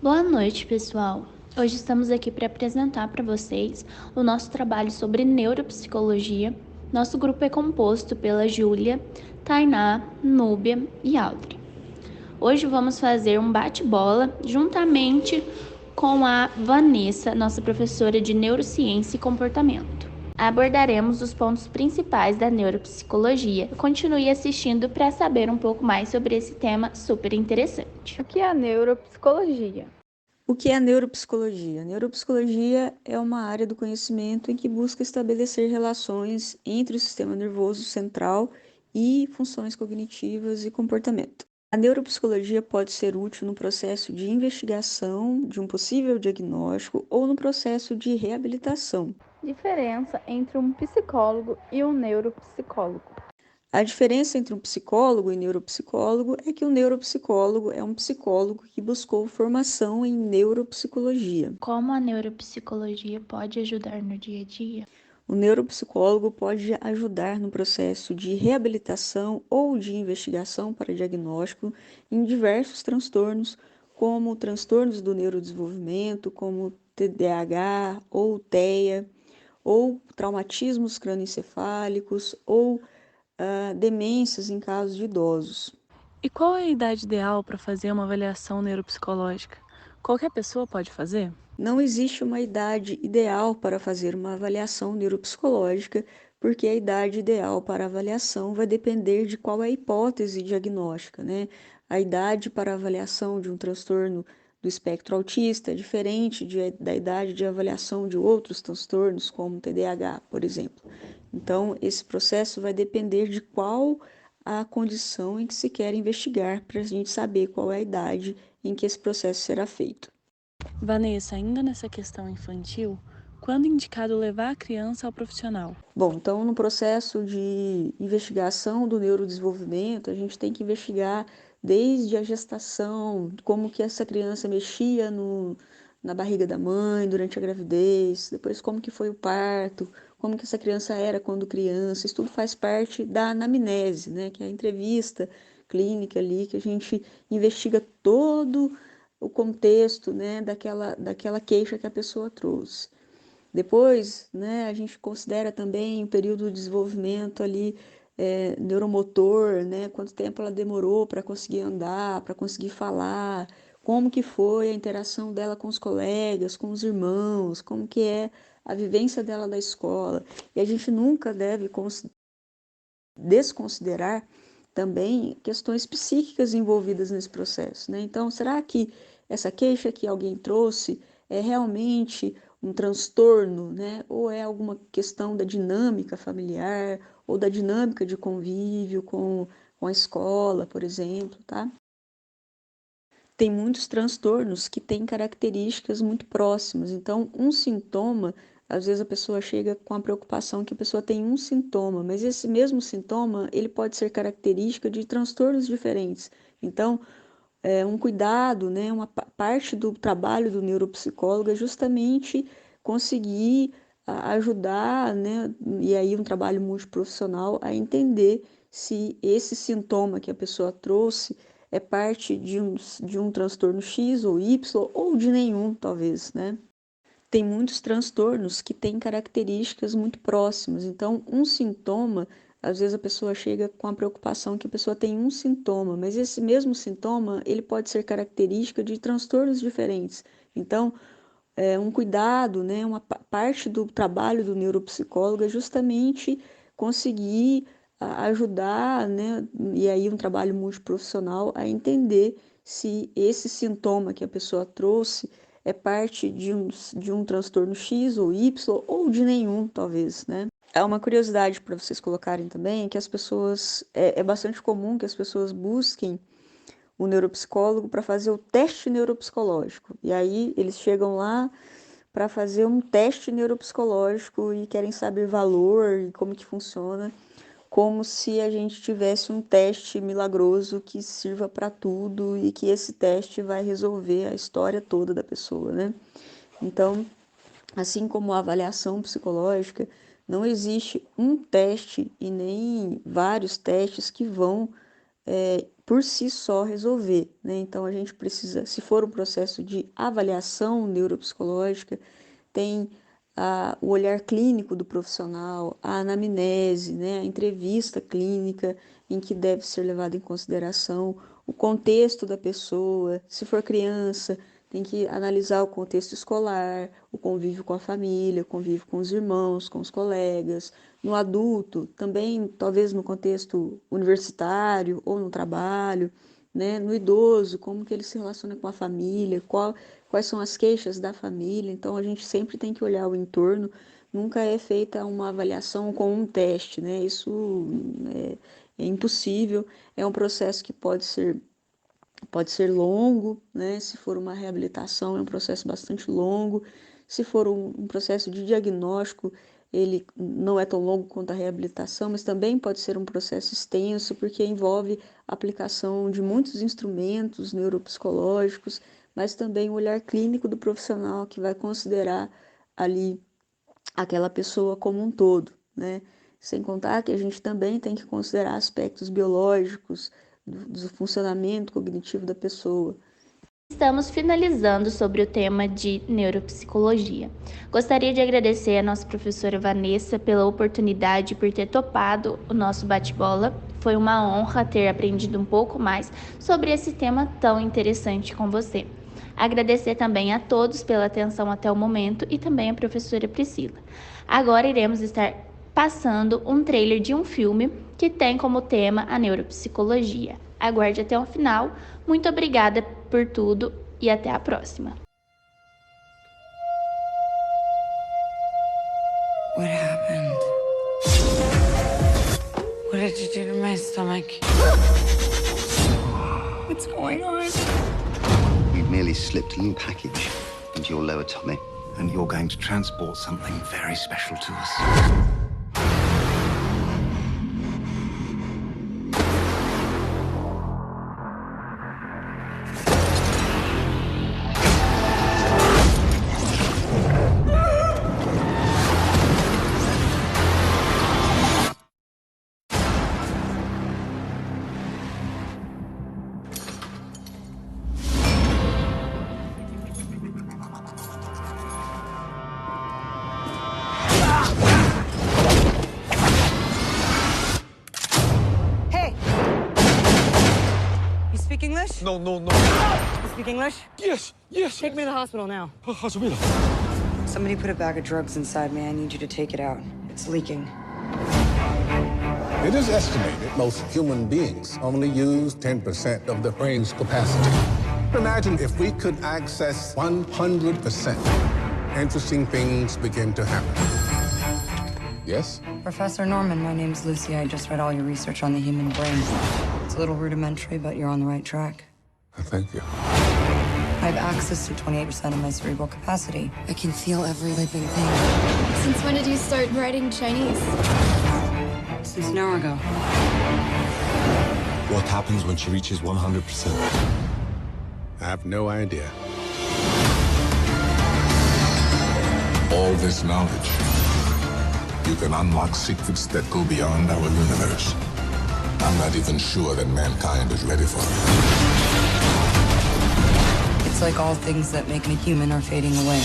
Boa noite, pessoal. Hoje estamos aqui para apresentar para vocês o nosso trabalho sobre neuropsicologia. Nosso grupo é composto pela Júlia, Tainá, Núbia e Audrey. Hoje vamos fazer um bate-bola juntamente com a Vanessa, nossa professora de neurociência e comportamento. Abordaremos os pontos principais da neuropsicologia. Continue assistindo para saber um pouco mais sobre esse tema super interessante. O que é a neuropsicologia? O que é a neuropsicologia? A neuropsicologia é uma área do conhecimento em que busca estabelecer relações entre o sistema nervoso central e funções cognitivas e comportamento. A neuropsicologia pode ser útil no processo de investigação de um possível diagnóstico ou no processo de reabilitação. Diferença entre um psicólogo e um neuropsicólogo. A diferença entre um psicólogo e neuropsicólogo é que o neuropsicólogo é um psicólogo que buscou formação em neuropsicologia. Como a neuropsicologia pode ajudar no dia a dia? O neuropsicólogo pode ajudar no processo de reabilitação ou de investigação para diagnóstico em diversos transtornos, como transtornos do neurodesenvolvimento, como TDAH ou TEA, ou traumatismos crânioencefálicos ou demências em casos de idosos. E qual é a idade ideal para fazer uma avaliação neuropsicológica? Qualquer pessoa pode fazer? Não existe uma idade ideal para fazer uma avaliação neuropsicológica, porque a idade ideal para avaliação vai depender de qual é a hipótese diagnóstica, né? A idade para avaliação de um transtorno do espectro autista é diferente da idade de avaliação de outros transtornos, como TDAH, por exemplo. Então, esse processo vai depender de qual a condição em que se quer investigar, para a gente saber qual é a idade em que esse processo será feito. Vanessa, ainda nessa questão infantil, quando é indicado levar a criança ao profissional? Bom, então no processo de investigação do neurodesenvolvimento, a gente tem que investigar desde a gestação, como que essa criança mexia na barriga da mãe durante a gravidez, depois como que foi o parto, como que essa criança era quando criança, isso tudo faz parte da anamnese, né, que é a entrevista clínica ali, que a gente investiga todo o contexto, né, daquela queixa que a pessoa trouxe. Depois, né, a gente considera também o período de desenvolvimento ali neuromotor, né, quanto tempo ela demorou para conseguir andar, para conseguir falar, como que foi a interação dela com os colegas, com os irmãos, como que é a vivência dela da escola. E a gente nunca deve desconsiderar também questões psíquicas envolvidas nesse processo, né? Então, será que essa queixa que alguém trouxe é realmente um transtorno, né? Ou é alguma questão da dinâmica familiar ou da dinâmica de convívio com a escola, por exemplo, tá? Tem muitos transtornos que têm características muito próximas. Então, um sintoma, às vezes a pessoa chega com a preocupação que a pessoa tem um sintoma, mas esse mesmo sintoma, ele pode ser característica de transtornos diferentes. Então, um cuidado, né, uma parte do trabalho do neuropsicólogo é justamente conseguir ajudar, né, e aí um trabalho multiprofissional a entender se esse sintoma que a pessoa trouxe é parte de um transtorno X ou Y ou de nenhum, talvez, né? Tem muitos transtornos que têm características muito próximas. Então, um sintoma, às vezes a pessoa chega com a preocupação que a pessoa tem um sintoma, mas esse mesmo sintoma, ele pode ser característica de transtornos diferentes. Então, um cuidado, né, uma parte do trabalho do neuropsicólogo é justamente conseguir ajudar, né, e aí um trabalho multiprofissional a entender se esse sintoma que a pessoa trouxe é parte de um transtorno X ou Y ou de nenhum, talvez, né? É uma curiosidade para vocês colocarem também que as pessoas, é bastante comum que as pessoas busquem o neuropsicólogo para fazer o teste neuropsicológico. E aí eles chegam lá para fazer um teste neuropsicológico e querem saber valor e como que funciona, como se a gente tivesse um teste milagroso que sirva para tudo e que esse teste vai resolver a história toda da pessoa, né? Então, assim como a avaliação psicológica, não existe um teste e nem vários testes que vão por si só resolver, né? Então a gente precisa, se for um processo de avaliação neuropsicológica, tem o olhar clínico do profissional, a anamnese, né? A entrevista clínica em que deve ser levado em consideração o contexto da pessoa. Se for criança, tem que analisar o contexto escolar, o convívio com a família, o convívio com os irmãos, com os colegas. No adulto, também, talvez no contexto universitário ou no trabalho, né? No idoso, como que ele se relaciona com a família, quais são as queixas da família. Então, a gente sempre tem que olhar o entorno, nunca é feita uma avaliação com um teste, né? Isso é impossível, é um processo que pode ser longo, né? Se for uma reabilitação, é um processo bastante longo. Se for um processo de diagnóstico, ele não é tão longo quanto a reabilitação, mas também pode ser um processo extenso, porque envolve a aplicação de muitos instrumentos neuropsicológicos, mas também o olhar clínico do profissional que vai considerar ali aquela pessoa como um todo, né? Sem contar que a gente também tem que considerar aspectos biológicos, do funcionamento cognitivo da pessoa. Estamos finalizando sobre o tema de neuropsicologia. Gostaria de agradecer a nossa professora Vanessa pela oportunidade e por ter topado o nosso bate-bola. Foi uma honra ter aprendido um pouco mais sobre esse tema tão interessante com você. Agradecer também a todos pela atenção até o momento e também a professora Priscila. Agora iremos estar passando um trailer de um filme que tem como tema a neuropsicologia. Aguarde até o final. Muito obrigada por tudo e até a próxima. What happened? What did you do to my stomach? What's going on? You've merely slipped a little package into your lower tummy. And you're going to transport something very special to us. English? No. You speak English? Yes. Take me to the hospital now. Hospital. Somebody put a bag of drugs inside me. I need you to take it out. It's leaking. It is estimated most human beings only use 10% of their brain's capacity. Imagine if we could access 100%. Interesting things begin to happen. Yes? Professor Norman, my name's Lucy. I just read all your research on the human brain. It's a little rudimentary, but you're on the right track. Thank you. I have access to 28% of my cerebral capacity. I can feel every living thing. Since when did you start writing Chinese? Since an hour ago. What happens when she reaches 100%? I have no idea. All this knowledge, you can unlock secrets that go beyond our universe. I'm not even sure that mankind is ready for it. It's like all things that make me human are fading away.